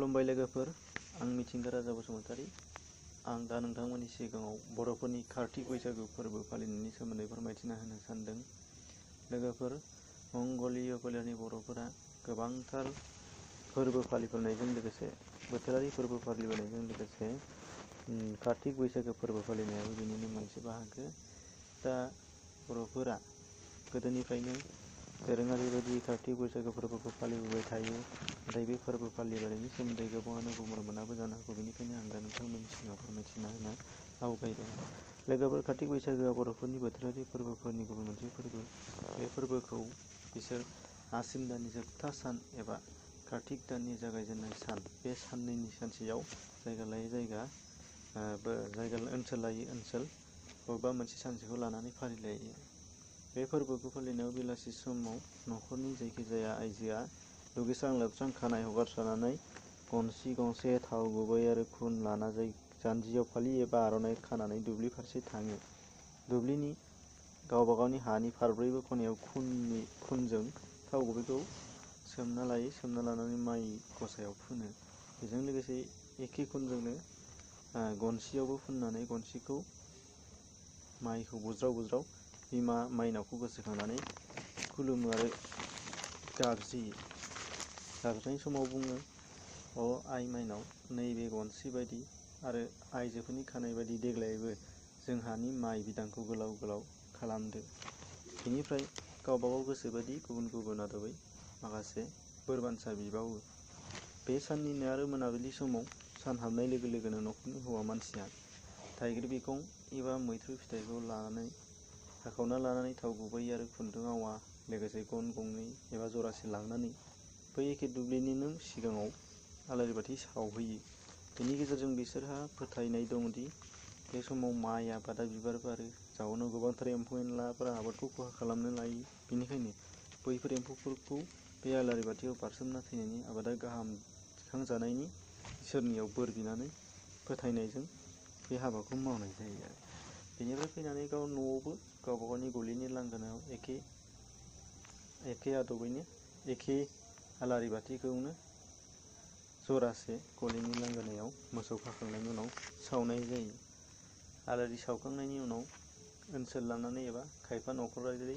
खुलुमबाय लोगोफोर, आं मिथिंगा राजा बसुमतारी। आं दा नोंथांमोननि सिगाङाव बर'फोरनि कार्तिक बैसागु फोरबो फालिनायनि सोमोन्दै फोरमायथिना होनो सानदों। लोगोफोर, मंगलीय फोलेरनि बर'फोरा गोबांथार फोरबो फालिबोनायजों लोगोसे बोथोरारि फोरबो फालिबोनायजों लोगोसे कार्तिक बैसागु फोरबो फालिनायाबो बेनिनो मोनसे बाहागो। दा बर'फोरा गोदोनिफ्रायनो दोरोङारि बायदि कार्तिक बैसागु फोरबोखौ फालिबोबाय थायो। नाथाय बे फोरबो फालिबोनायनि सोमोन्दै गोबाङानो गुमुर मोनाबो जानो हागौ। बेनिखायनो आं दा नोंथांमोननि सिगाङाव फोरमायथिना होनो आवगायदों। लोगोफोर, कार्तिक बैसागोआ बर'फोरनि बोथोरारि फोरबोफोरनि गुबुन मोनसे फोरबो। बे फोरबोखौ बिसोर आसिन दाननि जोबथा सान एबा कार्तिक दाननि जागायजेननाय सान, बे साननैनि सानसेयाव जायगा लायै जायगा ओनसोल लायै ओनसोल बबेबा मोनसे सानसेखौ लानानै फालिलायो। बे फोरबोखौ फालिनायाव बेलासि समाव न'खरनि जायखिजाया आइजोआ दुगैस्रां लोबस्रां खानाय हगारस्रानानै गनसि गंसे थाव गुबै आरो खुन लाना जानजियाव फालि एबा आर'नाइ खानानै दुब्लि फारसे थाङो। दुब्लिनि गावबा गावनि हानि फारब्रैबो खनायाव खुनजों थाव गुबैखौ सोमना लायो। सोमना लानानै माइ गसायाव फुनो। बेजों लोगोसे एखे खुनजोंनो गनसियावबो फुननानै गनसिखौ माइखौ बुज्राव बुज्राव बिमा माइनावखौ गोसोखांनानै खुलुमो आरो गाबज्रियो। गाबज्रिनाय समाव बुङो, "अ आइ माइनाव, नैबे गनसि बायदि आरो आइजोफोरनि खानाय बायदि देग्लायबो जोंहानि माइ बिदांखौ गोलाव गोलाव खालामदो।" बेनिफ्राय गावबागाव गोसोबायदि गुबुन गुबुन आदबै माखासे बोरबान्सा बिबावो। बे साननिनो आरो मोनाबिलि समाव सान हाबनाय लोगो लोगोनो न'खरनि हौवा मानसिया थाइगिर बिखं एबा मैथ्रु फिथाइखौ हाखावना लानानै थाव गुबै आरो खुन्दुं आवा लोगोसे गन गंनै एबा जरासे लांनानै बै एखे दुब्लिनिनो सिगाङाव आलारि बाथि सावहैयो। बेनि गेजेरजों बिसोरहा फोथायनाय दंदि बे समाव माइ आबादा बिबार बारो, जाउनाव गोबांथार एम्फौ एनलाफोरा आबादखौ खहा खालामनो लायो। बेनिखायनो बैफोर एम्फौफोरखौ बे आलारि बाथियाव बारसोमना थैनायनि आबादा गाहाम थिखांजानायनि इसोरनियाव बोर बिनानै फोथायनायजों बे हाबाखौ मावनाय जायो आरो। बेनिफ्राय फैनानै न'आवबो गावबा गावनि गलिनि लांगोनायाव एखे आदबैनो एखे आलारि बाथिखौनो जरासे गलिनि लांगोनायाव मोसौ खाखांनायनि उनाव सावनाय जायो। आलारि सावखांनायनि उनाव ओनसोल लानानै एबा खायफा न'खरारि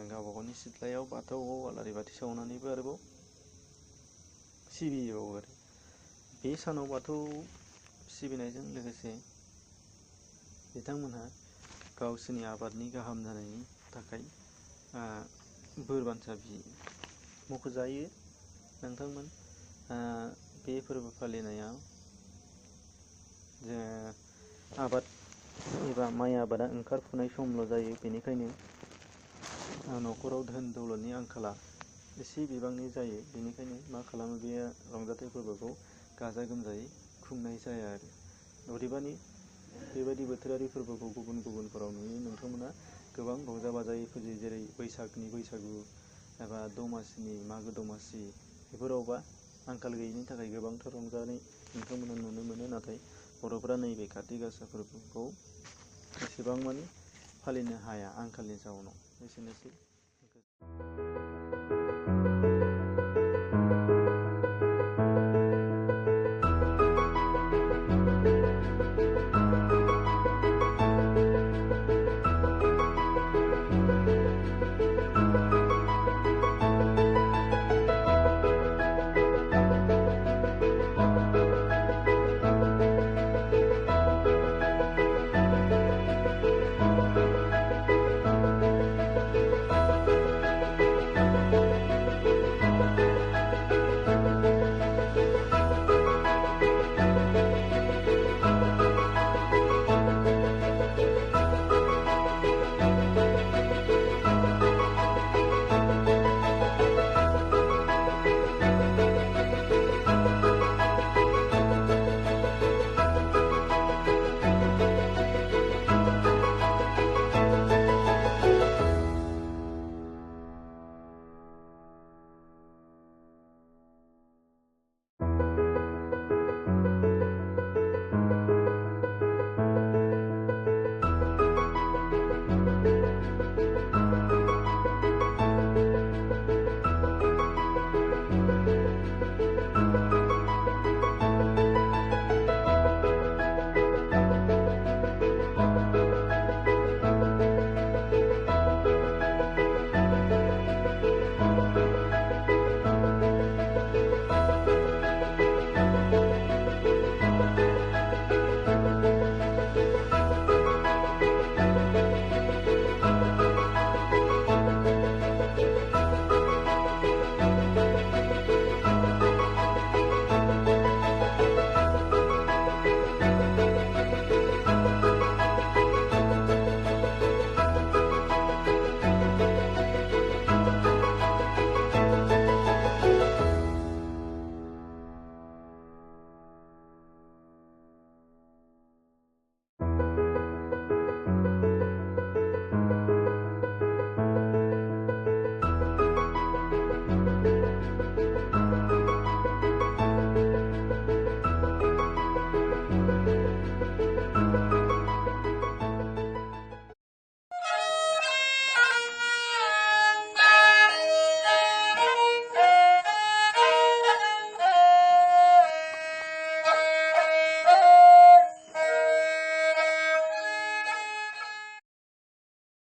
गावबा गावनि सिथ्लायाव बाथौआव आलारि बाथि सावनानैबो आरोबाव सिबिबावो आरो। बे सानाव बाथौ सिबिनायजों लोगोसे बिथांमोनहा गावसोरनि आबादनि गाहाम जानायनि थाखाय बोरबान्सा बियो। मख'जायो नोंथांमोन, बे फोरबो फालिनायाव आबाद एबा माइ आबादा ओंखारफुनाय समल' जायो। बेनिखायनो न'खराव धोन दौलतनि आंखाला एसे बिबांनि जायो। बेनिखायनो मा खालामो, बे रंजाथाइ फोरबोखौ गाजा गोमजायै खुंनाय जाया आरो। अदेबानि बेबायदि बोथोरारि फोरबोखौ गुबुन गुबुनफोराव नुयो। नोंथांमोना गोबां रंजा बाजायै फुजियो, जेरै बैसागनि बैसागु एबा दमासिनि मागो दमासि। बेफोरावबा आंखाल गैयिनि थाखाय गोबांथार रंजानाय नोंथांमोना नुनो मोनो। नाथाय बर'फोरा नैबे काति गासा फोरबोखौ एसेबां मानि फालिनो हाया आंखालनि जाउनाव। एसेनोसै।